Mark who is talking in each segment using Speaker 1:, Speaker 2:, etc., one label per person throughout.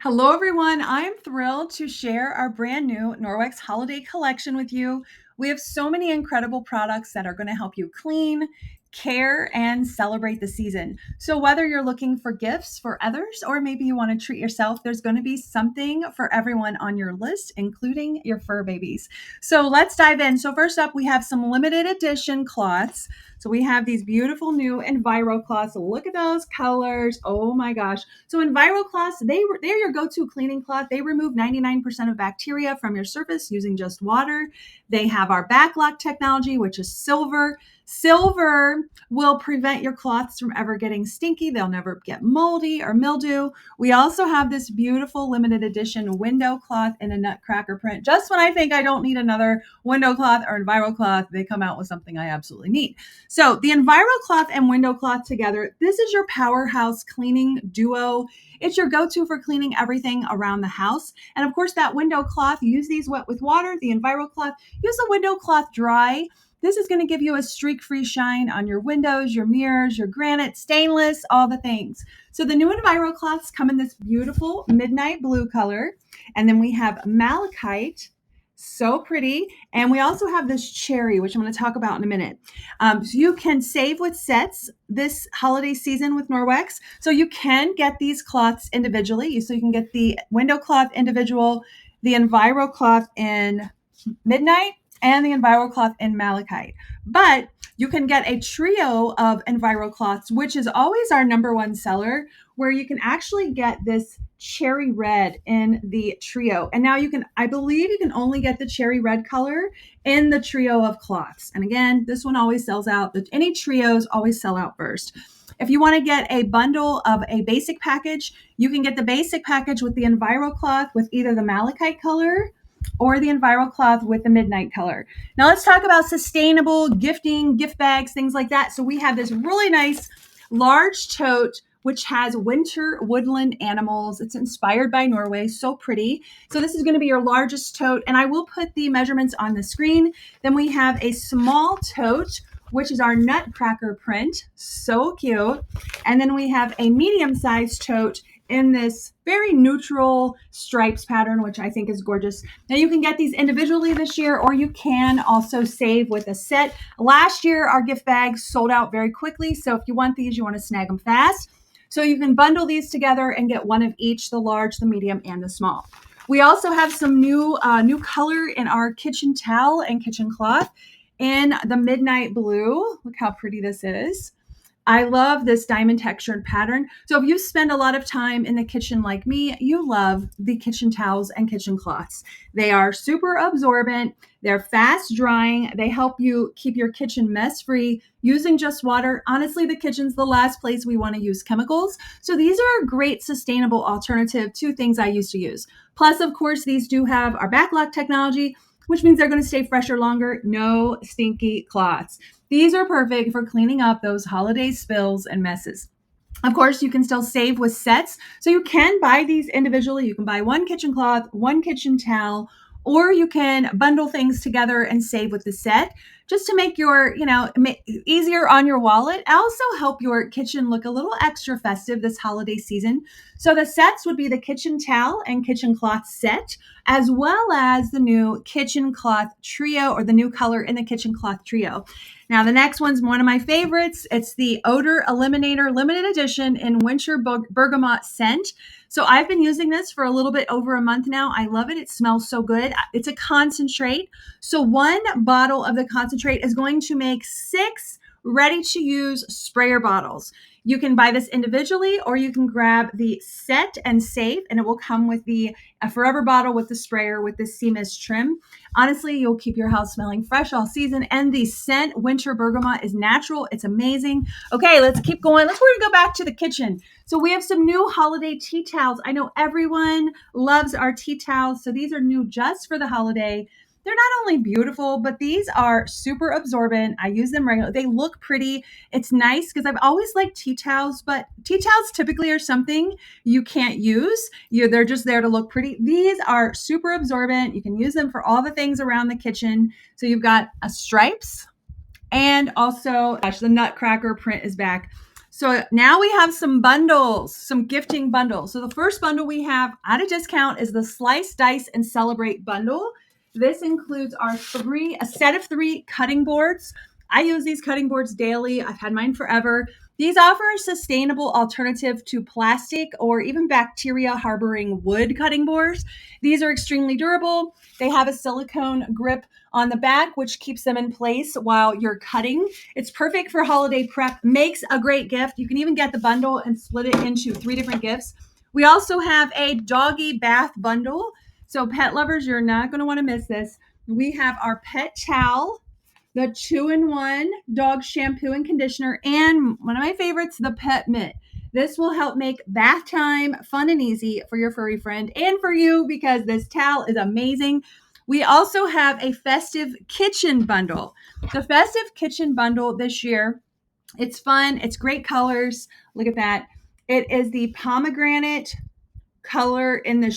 Speaker 1: Hello, everyone. I'm thrilled to share our brand new Norwex Holiday Collection with you. We have so many incredible products that are going to help you clean, care, and celebrate the season. So, whether you're looking for gifts for others or maybe you want to treat yourself, there's going to be something for everyone on your list, including your fur babies. So, let's dive in. So, first up, we have some limited edition cloths. So, we have these beautiful new EnviroCloths. Look at those colors. Oh my gosh. So EnviroCloths, they're your go-to cleaning cloth. They remove 99% of bacteria from your surface using just water. They have our backlock technology, which is silver. Silver will prevent your cloths from ever getting stinky. They'll never get moldy or mildew. We also have this beautiful limited edition window cloth in a nutcracker print. Just when I think I don't need another window cloth or EnviroCloth, they come out with something I absolutely need. So the EnviroCloth and Window Cloth together, this is your powerhouse cleaning duo. It's your go-to for cleaning everything around the house. And of course, that window cloth, use these wet with water. The EnviroCloth, use the window cloth dry. This is going to give you a streak-free shine on your windows, your mirrors, your granite, stainless, all the things. So the new EnviroCloths come in this beautiful midnight blue color. And then we have malachite. So pretty. And we also have this cherry, which I'm going to talk about in a minute. So you can save with sets this holiday season with Norwex. So you can get these cloths individually. So you can get the window cloth individual, the EnviroCloth in midnight, and the EnviroCloth in malachite. But you can get a trio of EnviroCloths, which is always our number one seller, where you can actually get this cherry red in the trio. And now I believe you can only get the cherry red color in the trio of cloths. And again, this one always sells out. Any trios always sell out first. If you want to get a bundle of a basic package, you can get the basic package with the EnviroCloth with either the malachite color or the EnviroCloth with the midnight color. Now let's talk about sustainable gifting, gift bags, things like that. So we have this really nice large tote which has winter woodland animals. It's inspired by Norway, so pretty. So this is going to be your largest tote, and I will put the measurements on the screen. Then we have a small tote, which is our nutcracker print, so cute. And then we have a medium-sized tote in this very neutral stripes pattern, which I think is gorgeous. Now you can get these individually this year, or you can also save with a set. Last year, our gift bags sold out very quickly. So if you want these, you want to snag them fast. So you can bundle these together and get one of each, the large, the medium, and the small. We also have some new color in our kitchen towel and kitchen cloth in the midnight blue. Look how pretty this is. I love this diamond textured pattern. So if you spend a lot of time in the kitchen like me, you love the kitchen towels and kitchen cloths. They are super absorbent. They're fast drying. They help you keep your kitchen mess free using just water. Honestly, the kitchen's the last place we want to use chemicals. So these are a great sustainable alternative to things I used to use. Plus, of course, these do have our backlock technology, which means they're going to stay fresher longer. No stinky cloths. These are perfect for cleaning up those holiday spills and messes. Of course, you can still save with sets. So you can buy these individually. You can buy one kitchen cloth, one kitchen towel, or you can bundle things together and save with the set just to make your, easier on your wallet. Also help your kitchen look a little extra festive this holiday season. So the sets would be the kitchen towel and kitchen cloth set, as well as the new kitchen cloth trio, or the new color in the kitchen cloth trio. Now, the next one's one of my favorites. It's the Odour Eliminator limited edition in winter bergamot scent. So I've been using this for a little bit over a month now. I love it. It smells so good. It's a concentrate. So one bottle of the concentrate is going to make 6 ready-to-use sprayer bottles. You can buy this individually, or you can grab the set and save, and it will come with a forever bottle with the sprayer with the sea mist trim. Honestly, you'll keep your house smelling fresh all season. And the scent winter bergamot is natural. It's amazing. Okay, let's keep going. We're going to go back to the kitchen. So we have some new holiday tea towels. I know everyone loves our tea towels. So these are new just for the holiday. They're not only beautiful, but these are super absorbent. I use them regularly. They look pretty. It's nice because I've always liked tea towels, but tea towels typically are something you can't use. They're just there to look pretty. These are super absorbent. You can use them for all the things around the kitchen. So you've got stripes, and also, gosh, the nutcracker print is back. So now we have some bundles, some gifting bundles. So the first bundle we have at a discount is the Slice, Dice, and Celebrate bundle. This includes a set of 3 cutting boards. I use these cutting boards daily. I've had mine forever. These offer a sustainable alternative to plastic or even bacteria harboring wood cutting boards. These are extremely durable. They have a silicone grip on the back, which keeps them in place while you're cutting. It's perfect for holiday prep, makes a great gift. You can even get the bundle and split it into 3 different gifts. We also have a Doggie Bath Bundle. So pet lovers, you're not going to want to miss this. We have our pet towel, the 2-in-1 dog shampoo and conditioner, and one of my favorites, the pet mitt. This will help make bath time fun and easy for your furry friend and for you because this towel is amazing. We also have a festive kitchen bundle. The festive kitchen bundle this year, it's fun. It's great colors. Look at that. It is the pomegranate color in the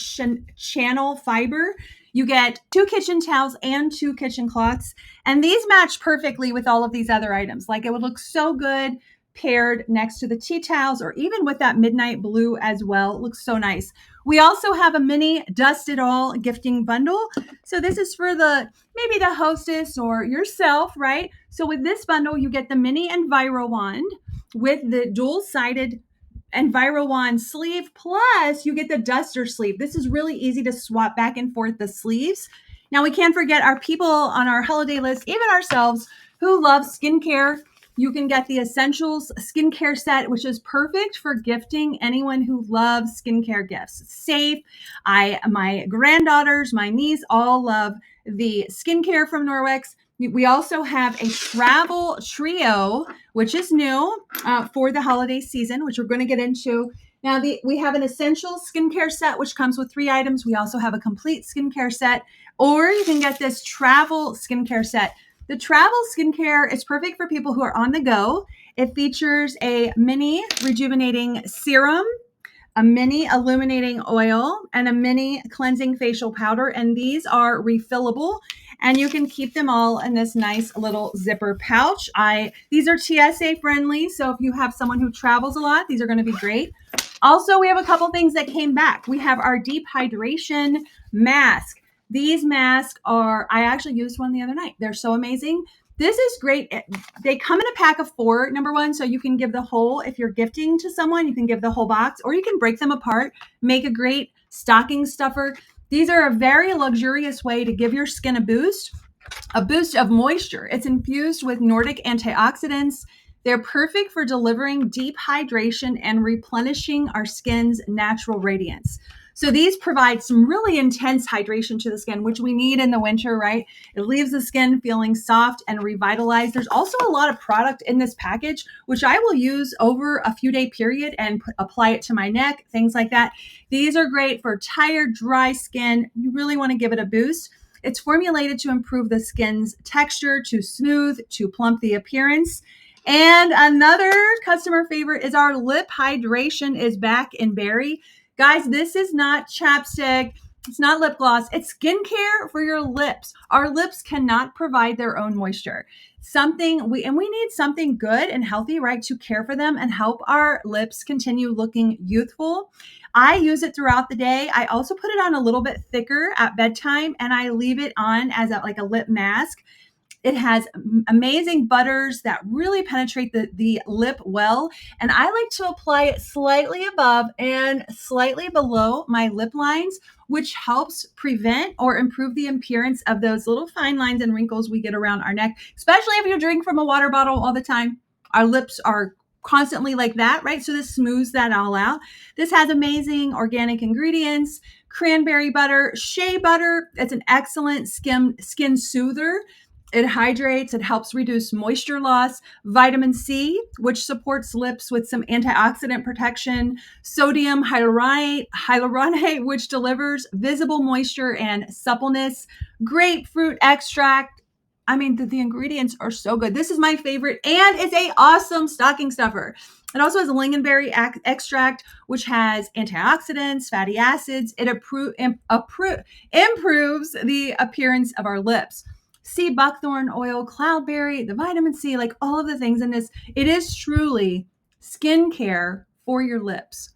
Speaker 1: channel fiber. You get 2 kitchen towels and 2 kitchen cloths. And these match perfectly with all of these other items. Like it would look so good paired next to the tea towels or even with that midnight blue as well. It looks so nice. We also have a mini Dust It All gifting bundle. So this is for maybe the hostess or yourself, right? So with this bundle, you get the mini Enviro wand with the dual-sided EnviroWand sleeve, plus you get the duster sleeve. This is really easy to swap back and forth the sleeves. Now we can't forget our people on our holiday list, even ourselves, who love skincare. You can get the Essentials skincare set, which is perfect for gifting anyone who loves skincare gifts. It's safe. My granddaughters, my niece, all love the skincare from Norwex. We also have a travel trio, which is new for the holiday season, which we're going to get into. Now, we have an essential skincare set, which comes with 3 items. We also have a complete skincare set, or you can get this travel skincare set. The travel skincare is perfect for people who are on the go. It features a mini rejuvenating serum, a mini illuminating oil, and a mini cleansing facial powder. And these are refillable, and you can keep them all in this nice little zipper pouch. These are TSA friendly, so if you have someone who travels a lot, these are going to be great. Also, we have a couple things that came back. We have our deep hydration mask. These masks I actually used one the other night. They're so amazing. This is great. They come in a pack of 4, number one, so you can give the whole, if you're gifting to someone, you can give the whole box, or you can break them apart, make a great stocking stuffer. These are a very luxurious way to give your skin a boost of moisture. It's infused with Nordic antioxidants. They're perfect for delivering deep hydration and replenishing our skin's natural radiance. So these provide some really intense hydration to the skin, which we need in the winter, right? It leaves the skin feeling soft and revitalized. There's also a lot of product in this package, which I will use over a few day period and apply it to my neck, things like that. These are great for tired, dry skin. You really want to give it a boost. It's formulated to improve the skin's texture, to smooth, to plump the appearance. And another customer favorite is our lip hydration is back in berry. Guys, this is not chapstick. It's not lip gloss. It's skincare for your lips. Our lips cannot provide their own moisture. We need something good and healthy, right, to care for them and help our lips continue looking youthful. I use it throughout the day. I also put it on a little bit thicker at bedtime, and I leave it on as like a lip mask. It has amazing butters that really penetrate the lip well. And I like to apply it slightly above and slightly below my lip lines, which helps prevent or improve the appearance of those little fine lines and wrinkles we get around our neck, especially if you drink from a water bottle all the time. Our lips are constantly like that, right? So this smooths that all out. This has amazing organic ingredients, cranberry butter, shea butter. It's an excellent skin soother. It hydrates, it helps reduce moisture loss, vitamin C, which supports lips with some antioxidant protection, sodium hyaluronate, which delivers visible moisture and suppleness, grapefruit extract. I mean, the ingredients are so good. This is my favorite, and it's an awesome stocking stuffer. It also has a lingonberry extract, which has antioxidants, fatty acids. It improves the appearance of our lips. Sea buckthorn oil, cloudberry, the vitamin C, like all of the things in this. It is truly skincare for your lips.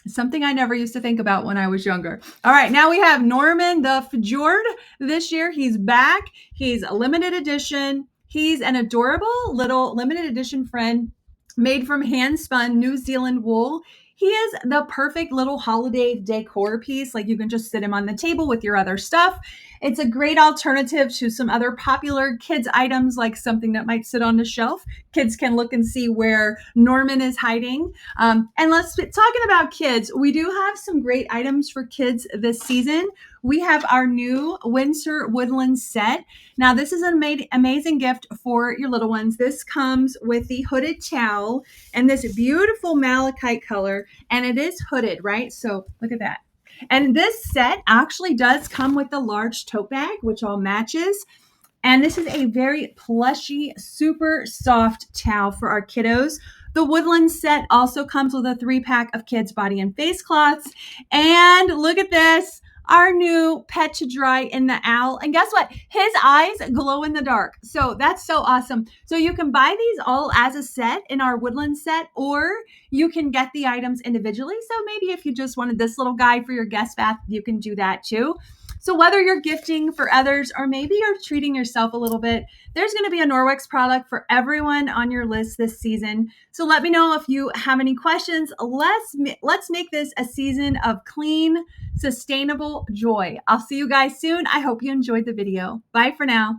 Speaker 1: Something I never used to think about when I was younger. All right, now we have Norman the Fjord. This year he's back. He's a limited edition. He's an adorable little limited edition friend made from hand spun New Zealand wool. He is the perfect little holiday decor piece. Like you can just sit him on the table with your other stuff. It's a great alternative to some other popular kids items, like something that might sit on the shelf. Kids can look and see where Norman is hiding. And talking about kids, we do have some great items for kids this season. We have our new Windsor Woodland set. Now, this is an amazing gift for your little ones. This comes with the hooded towel and this beautiful malachite color, and it is hooded, right? So look at that. And this set actually does come with a large tote bag, which all matches. And this is a very plushy, super soft towel for our kiddos. The Woodland set also comes with a 3-pack of kids' body and face cloths. And look at this, our new pet to dry in the owl. And guess what? His eyes glow in the dark. So that's so awesome. So you can buy these all as a set in our Woodland set, or you can get the items individually. So maybe if you just wanted this little guy for your guest bath, you can do that too. So whether you're gifting for others or maybe you're treating yourself a little bit, there's going to be a Norwex product for everyone on your list this season. So let me know if you have any questions. Let's make this a season of clean, sustainable joy. I'll see you guys soon. I hope you enjoyed the video. Bye for now.